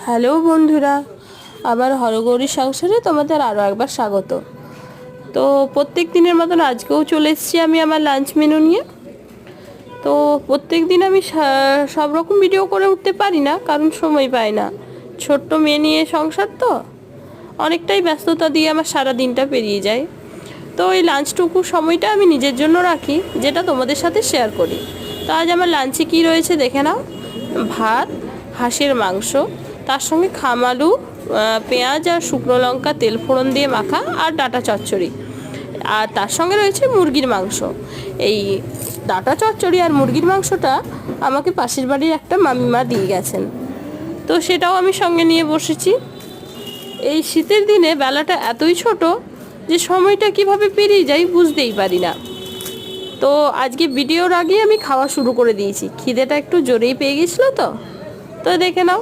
Hello বন্ধুরা, আবার হরগৌরী সংসারে তোমাদের আরও একবার স্বাগত। তো প্রত্যেক দিনের মতন আজকেও চলে এসেছি আমি আমার লাঞ্চ মেনু নিয়ে। তো প্রত্যেক দিন আমি সব রকম ভিডিও করে উঠতে পারি না, কারণ সময় পাই না। ছোট্ট মেয়ে নিয়ে সংসার তো অনেকটাই ব্যস্ততা দিয়ে আমার সারা দিনটা পেরিয়ে যায়। তো এই লাঞ্চটুকু সময়টা আমি নিজের জন্য রাখি, যেটা তোমাদের সাথে শেয়ার করি। তো আজ আমার লাঞ্চে কী রয়েছে দেখে নাও। ভাত, হাঁসের মাংস, তার সঙ্গে খামালু, পেঁয়াজ আর শুকনো লঙ্কা তেল ফোড়ন দিয়ে মাখা, আর ডাঁটা চচ্চড়ি। আর তার সঙ্গে রয়েছে মুরগির মাংস। এই ডাঁটা চচ্চড়ি আর মুরগির মাংসটা আমাকে পাশের বাড়ির একটা মামিমা দিয়ে গেছেন, তো সেটাও আমি সঙ্গে নিয়ে বসেছি। এই শীতের দিনে বেলাটা এতই ছোট যে সময়টা কিভাবে পেরিয়ে যায় বুঝতেই পারি না। তো আজকে ভিডিওর আগে আমি খাওয়া শুরু করে দিয়েছি, খিদেটা একটু জোরেই পেয়ে গেছিলো। তো দেখে নাও।